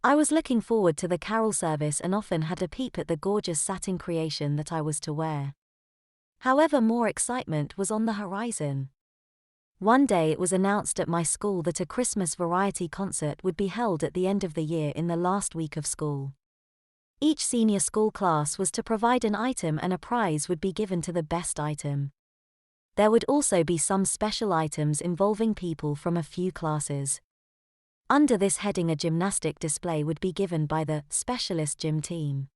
I was looking forward to the carol service and often had a peep at the gorgeous satin creation that I was to wear. However, more excitement was on the horizon. One day it was announced at my school that a Christmas variety concert would be held at the end of the year in the last week of school. Each senior school class was to provide an item and a prize would be given to the best item. There would also be some special items involving people from a few classes. Under this heading, a gymnastic display would be given by the specialist gym team.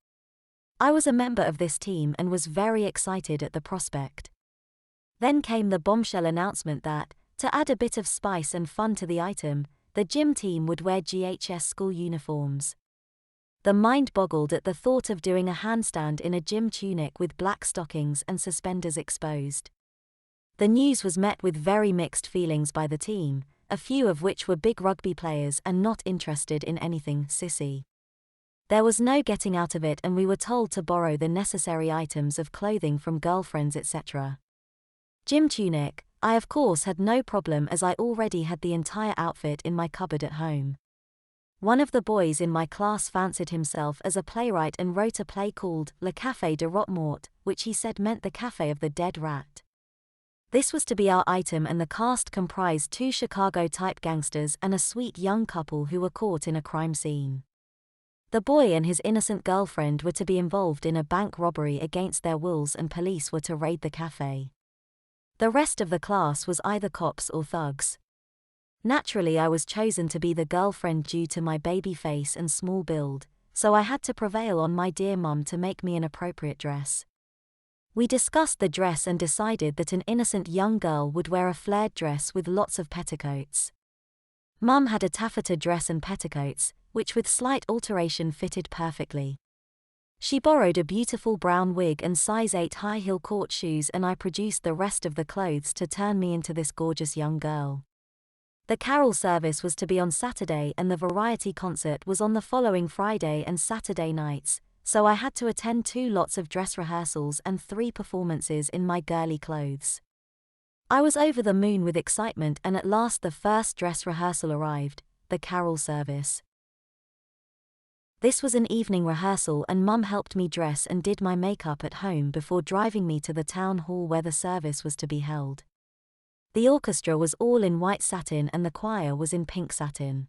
I was a member of this team and was very excited at the prospect. Then came the bombshell announcement that, to add a bit of spice and fun to the item, the gym team would wear GHS school uniforms. The mind boggled at the thought of doing a handstand in a gym tunic with black stockings and suspenders exposed. The news was met with very mixed feelings by the team, a few of which were big rugby players and not interested in anything sissy. There was no getting out of it and we were told to borrow the necessary items of clothing from girlfriends, etc. Gym tunic, I of course had no problem as I already had the entire outfit in my cupboard at home. One of the boys in my class fancied himself as a playwright and wrote a play called Le Café de Rotmort, which he said meant the cafe of the dead rat. This was to be our item and the cast comprised 2 Chicago-type gangsters and a sweet young couple who were caught in a crime scene. The boy and his innocent girlfriend were to be involved in a bank robbery against their wills and police were to raid the cafe. The rest of the class was either cops or thugs. Naturally, I was chosen to be the girlfriend due to my baby face and small build, so I had to prevail on my dear mum to make me an appropriate dress. We discussed the dress and decided that an innocent young girl would wear a flared dress with lots of petticoats. Mum had a taffeta dress and petticoats, which with slight alteration fitted perfectly. She borrowed a beautiful brown wig and size 8 high-heel court shoes and I produced the rest of the clothes to turn me into this gorgeous young girl. The carol service was to be on Saturday and the variety concert was on the following Friday and Saturday nights, so I had to attend 2 lots of dress rehearsals and 3 performances in my girly clothes. I was over the moon with excitement and at last the first dress rehearsal arrived, the carol service. This was an evening rehearsal and Mum helped me dress and did my makeup at home before driving me to the town hall where the service was to be held. The orchestra was all in white satin and the choir was in pink satin.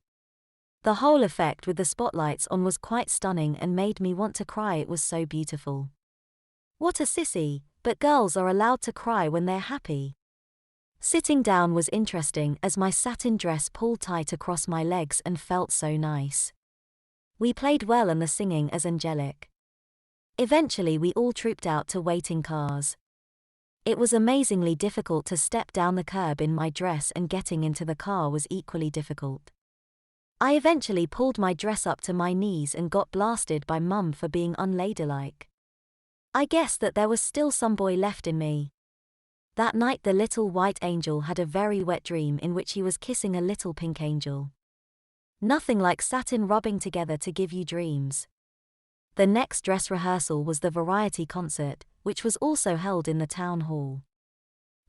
The whole effect with the spotlights on was quite stunning and made me want to cry, it was so beautiful. What a sissy, but girls are allowed to cry when they're happy. Sitting down was interesting as my satin dress pulled tight across my legs and felt so nice. We played well and the singing as angelic. Eventually we all trooped out to waiting cars. It was amazingly difficult to step down the curb in my dress and getting into the car was equally difficult. I eventually pulled my dress up to my knees and got blasted by Mum for being unladylike. I guess that there was still some boy left in me. That night the little white angel had a very wet dream in which he was kissing a little pink angel. Nothing like satin rubbing together to give you dreams. The next dress rehearsal was the variety concert, which was also held in the town hall.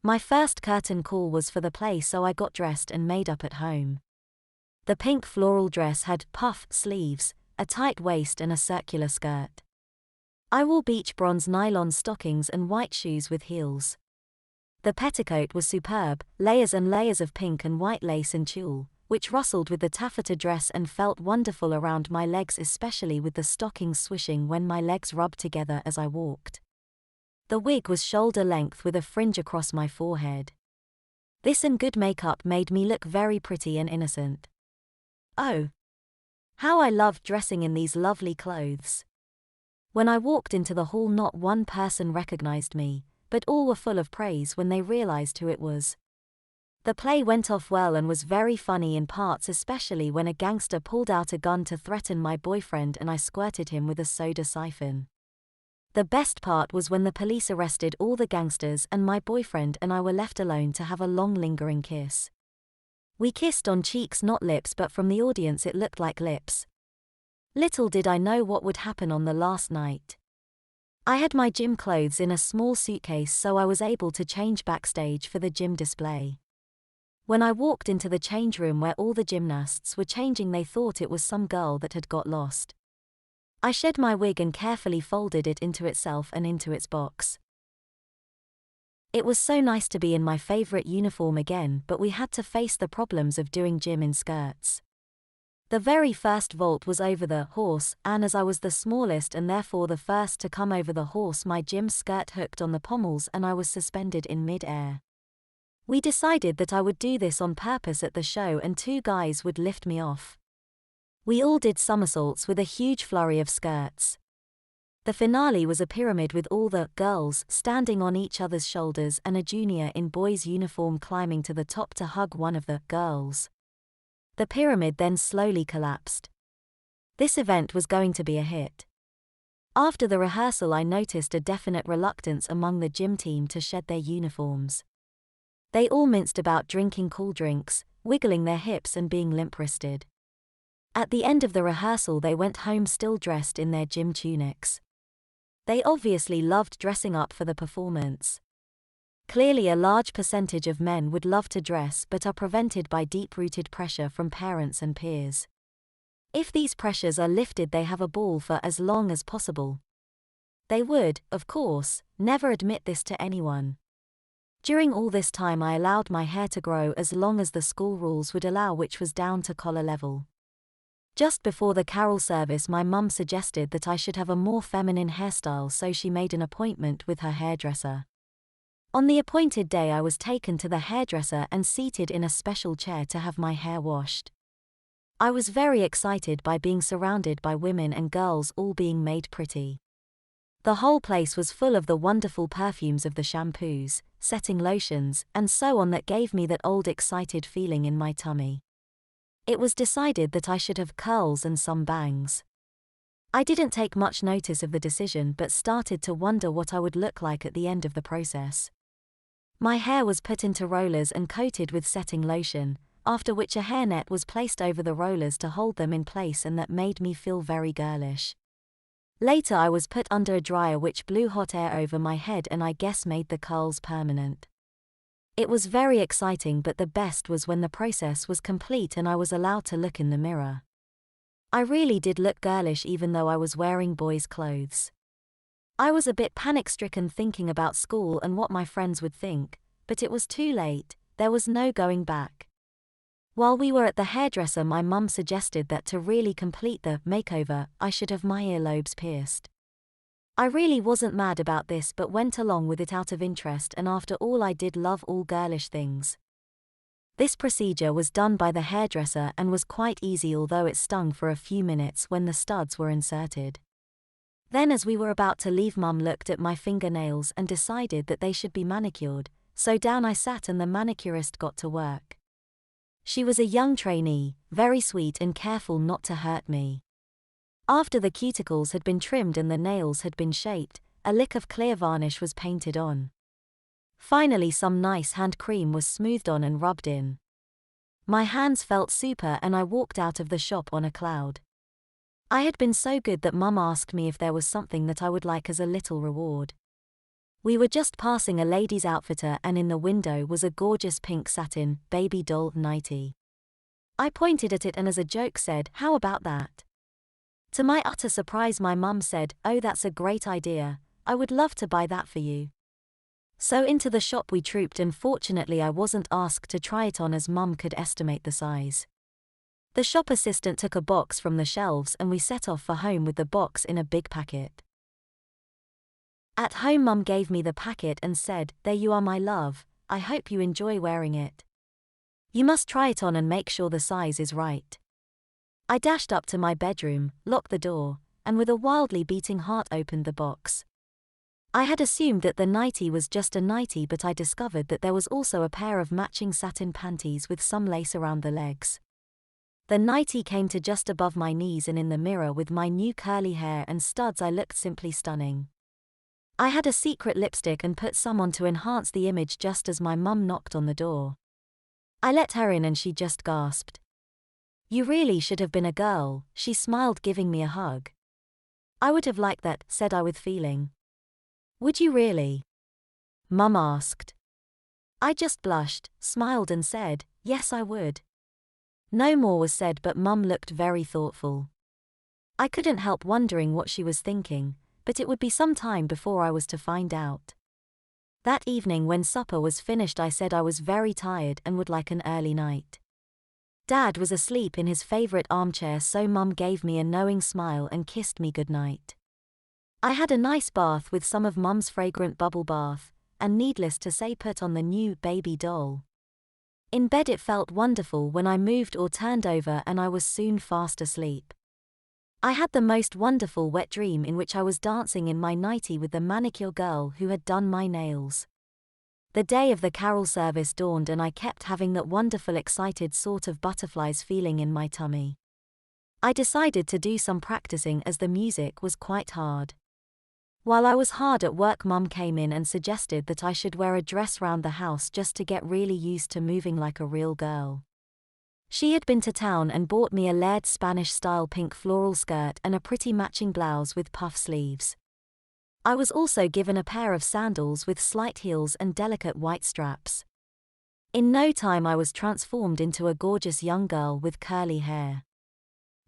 My first curtain call was for the play, so I got dressed and made up at home. The pink floral dress had puff sleeves, a tight waist and a circular skirt. I wore beach bronze nylon stockings and white shoes with heels. The petticoat was superb, layers and layers of pink and white lace and tulle, which rustled with the taffeta dress and felt wonderful around my legs, especially with the stockings swishing when my legs rubbed together as I walked. The wig was shoulder length with a fringe across my forehead. This and good makeup made me look very pretty and innocent. Oh, how I loved dressing in these lovely clothes. When I walked into the hall, not one person recognized me, but all were full of praise when they realized who it was. The play went off well and was very funny in parts, especially when a gangster pulled out a gun to threaten my boyfriend and I squirted him with a soda siphon. The best part was when the police arrested all the gangsters and my boyfriend and I were left alone to have a long lingering kiss. We kissed on cheeks, not lips, but from the audience it looked like lips. Little did I know what would happen on the last night. I had my gym clothes in a small suitcase, so I was able to change backstage for the gym display. When I walked into the change room where all the gymnasts were changing, they thought it was some girl that had got lost. I shed my wig and carefully folded it into itself and into its box. It was so nice to be in my favorite uniform again, but we had to face the problems of doing gym in skirts. The very first vault was over the horse, and as I was the smallest and therefore the first to come over the horse, my gym skirt hooked on the pommels and I was suspended in mid-air. We decided that I would do this on purpose at the show and 2 guys would lift me off. We all did somersaults with a huge flurry of skirts. The finale was a pyramid with all the girls standing on each other's shoulders and a junior in boy's uniform climbing to the top to hug one of the girls. The pyramid then slowly collapsed. This event was going to be a hit. After the rehearsal, I noticed a definite reluctance among the gym team to shed their uniforms. They all minced about drinking cool drinks, wiggling their hips and being limp-wristed. At the end of the rehearsal, they went home still dressed in their gym tunics. They obviously loved dressing up for the performance. Clearly, a large percentage of men would love to dress but are prevented by deep-rooted pressure from parents and peers. If these pressures are lifted, they have a ball for as long as possible. They would, of course, never admit this to anyone. During all this time, I allowed my hair to grow as long as the school rules would allow, which was down to collar level. Just before the carol service, my mum suggested that I should have a more feminine hairstyle, so she made an appointment with her hairdresser. On the appointed day, I was taken to the hairdresser and seated in a special chair to have my hair washed. I was very excited by being surrounded by women and girls all being made pretty. The whole place was full of the wonderful perfumes of the shampoos, setting lotions, and so on that gave me that old excited feeling in my tummy. It was decided that I should have curls and some bangs. I didn't take much notice of the decision but started to wonder what I would look like at the end of the process. My hair was put into rollers and coated with setting lotion, after which a hairnet was placed over the rollers to hold them in place, and that made me feel very girlish. Later I was put under a dryer which blew hot air over my head and I guess made the curls permanent. It was very exciting, but the best was when the process was complete and I was allowed to look in the mirror. I really did look girlish even though I was wearing boys' clothes. I was a bit panic-stricken thinking about school and what my friends would think, but it was too late, there was no going back. While we were at the hairdresser, my mum suggested that to really complete the makeover, I should have my earlobes pierced. I really wasn't mad about this but went along with it out of interest, and after all I did love all girlish things. This procedure was done by the hairdresser and was quite easy, although it stung for a few minutes when the studs were inserted. Then as we were about to leave, Mum looked at my fingernails and decided that they should be manicured, so down I sat and the manicurist got to work. She was a young trainee, very sweet and careful not to hurt me. After the cuticles had been trimmed and the nails had been shaped, a lick of clear varnish was painted on. Finally, some nice hand cream was smoothed on and rubbed in. My hands felt super and I walked out of the shop on a cloud. I had been so good that Mum asked me if there was something that I would like as a little reward. We were just passing a ladies' outfitter and in the window was a gorgeous pink satin baby doll nightie. I pointed at it and as a joke said, "How about that?" To my utter surprise, my mum said, "Oh, that's a great idea, I would love to buy that for you." So into the shop we trooped, and fortunately I wasn't asked to try it on as Mum could estimate the size. The shop assistant took a box from the shelves and we set off for home with the box in a big packet. At home, Mum gave me the packet and said, "There you are, my love, I hope you enjoy wearing it. You must try it on and make sure the size is right." I dashed up to my bedroom, locked the door, and with a wildly beating heart opened the box. I had assumed that the nightie was just a nightie, but I discovered that there was also a pair of matching satin panties with some lace around the legs. The nightie came to just above my knees, and in the mirror with my new curly hair and studs I looked simply stunning. I had a secret lipstick and put some on to enhance the image just as my mum knocked on the door. I let her in and she just gasped. "You really should have been a girl," she smiled, giving me a hug. "I would have liked that," said I with feeling. "Would you really?" Mum asked. I just blushed, smiled and said, Yes, I would. No more was said, but Mum looked very thoughtful. I couldn't help wondering what she was thinking, but it would be some time before I was to find out. That evening when supper was finished, I said I was very tired and would like an early night. Dad was asleep in his favorite armchair, so Mum gave me a knowing smile and kissed me goodnight. I had a nice bath with some of Mum's fragrant bubble bath, and needless to say put on the new baby doll. In bed it felt wonderful when I moved or turned over, and I was soon fast asleep. I had the most wonderful wet dream in which I was dancing in my nightie with the manicure girl who had done my nails. The day of the carol service dawned and I kept having that wonderful excited sort of butterflies feeling in my tummy. I decided to do some practicing as the music was quite hard. While I was hard at work, Mum came in and suggested that I should wear a dress round the house just to get really used to moving like a real girl. She had been to town and bought me a layered Spanish-style pink floral skirt and a pretty matching blouse with puff sleeves. I was also given a pair of sandals with slight heels and delicate white straps. In no time I was transformed into a gorgeous young girl with curly hair.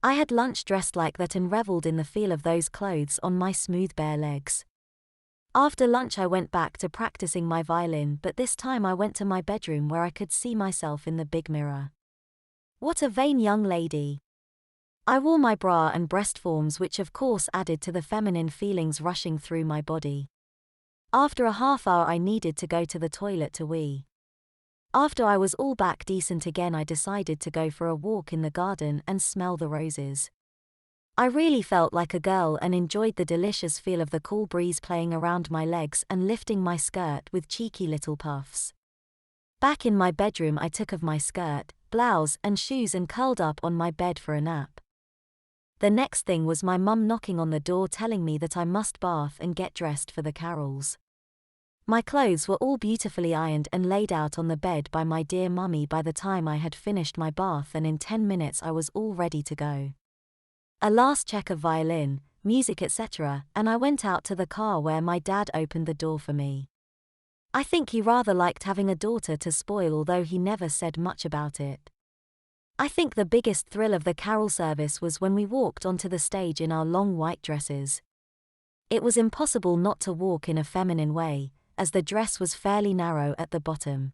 I had lunch dressed like that and revelled in the feel of those clothes on my smooth bare legs. After lunch I went back to practicing my violin, but this time I went to my bedroom where I could see myself in the big mirror. What a vain young lady! I wore my bra and breast forms, which of course added to the feminine feelings rushing through my body. After a half hour I needed to go to the toilet to wee. After I was all back decent again, I decided to go for a walk in the garden and smell the roses. I really felt like a girl and enjoyed the delicious feel of the cool breeze playing around my legs and lifting my skirt with cheeky little puffs. Back in my bedroom I took off my skirt, blouse and shoes and curled up on my bed for a nap. The next thing was my mum knocking on the door telling me that I must bath and get dressed for the carols. My clothes were all beautifully ironed and laid out on the bed by my dear mummy by the time I had finished my bath, and in 10 minutes I was all ready to go. A last check of violin, music etc., and I went out to the car where my dad opened the door for me. I think he rather liked having a daughter to spoil, although he never said much about it. I think the biggest thrill of the carol service was when we walked onto the stage in our long white dresses. It was impossible not to walk in a feminine way, as the dress was fairly narrow at the bottom.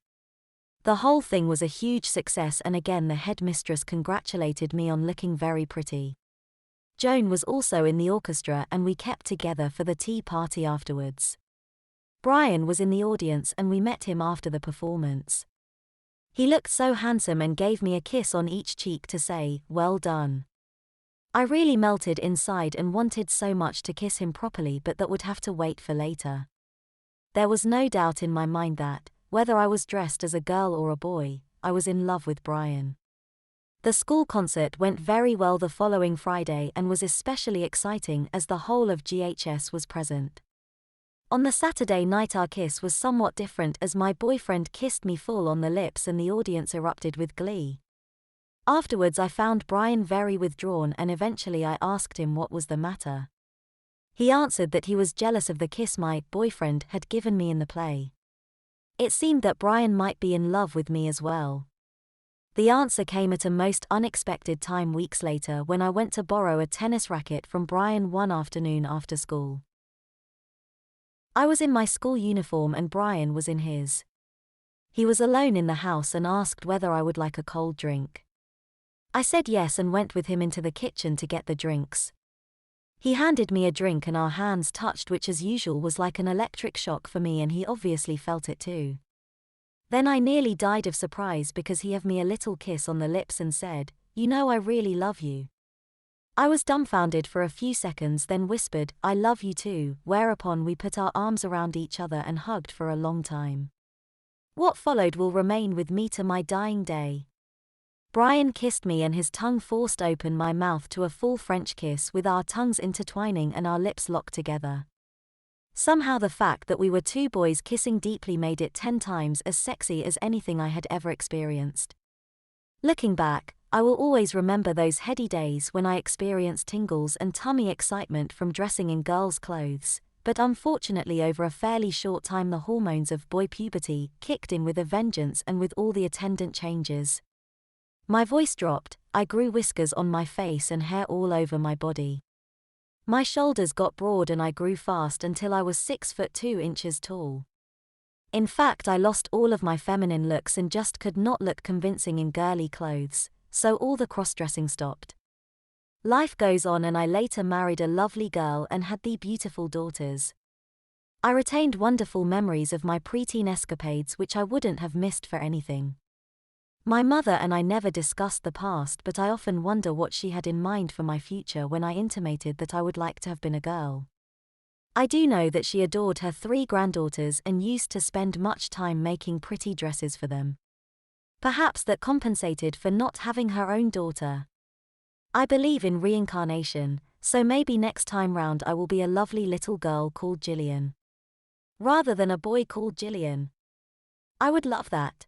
The whole thing was a huge success, and again the headmistress congratulated me on looking very pretty. Joan was also in the orchestra and we kept together for the tea party afterwards. Brian was in the audience and we met him after the performance. He looked so handsome and gave me a kiss on each cheek to say, "Well done." I really melted inside and wanted so much to kiss him properly, but that would have to wait for later. There was no doubt in my mind that, whether I was dressed as a girl or a boy, I was in love with Brian. The school concert went very well the following Friday and was especially exciting as the whole of GHS was present. On the Saturday night our kiss was somewhat different, as my boyfriend kissed me full on the lips and the audience erupted with glee. Afterwards I found Brian very withdrawn and eventually I asked him what was the matter. He answered that he was jealous of the kiss my boyfriend had given me in the play. It seemed that Brian might be in love with me as well. The answer came at a most unexpected time weeks later when I went to borrow a tennis racket from Brian one afternoon after school. I was in my school uniform and Brian was in his. He was alone in the house and asked whether I would like a cold drink. I said yes and went with him into the kitchen to get the drinks. He handed me a drink and our hands touched, which as usual was like an electric shock for me, and he obviously felt it too. Then I nearly died of surprise because he gave me a little kiss on the lips and said, "You know I really love you." I was dumbfounded for a few seconds, then whispered, "I love you too," whereupon we put our arms around each other and hugged for a long time. What followed will remain with me to my dying day. Brian kissed me and his tongue forced open my mouth to a full French kiss, with our tongues intertwining and our lips locked together. Somehow the fact that we were two boys kissing deeply made it 10 times as sexy as anything I had ever experienced. Looking back, I will always remember those heady days when I experienced tingles and tummy excitement from dressing in girls' clothes, but unfortunately over a fairly short time the hormones of boy puberty kicked in with a vengeance and with all the attendant changes. My voice dropped, I grew whiskers on my face and hair all over my body. My shoulders got broad and I grew fast until I was 6'2" tall. In fact, I lost all of my feminine looks and just could not look convincing in girly clothes, so all the cross-dressing stopped. Life goes on and I later married a lovely girl and had 3 beautiful daughters. I retained wonderful memories of my preteen escapades which I wouldn't have missed for anything. My mother and I never discussed the past, but I often wonder what she had in mind for my future when I intimated that I would like to have been a girl. I do know that she adored her 3 granddaughters and used to spend much time making pretty dresses for them. Perhaps that compensated for not having her own daughter. I believe in reincarnation, so maybe next time round I will be a lovely little girl called Gillian, rather than a boy called Gillian. I would love that.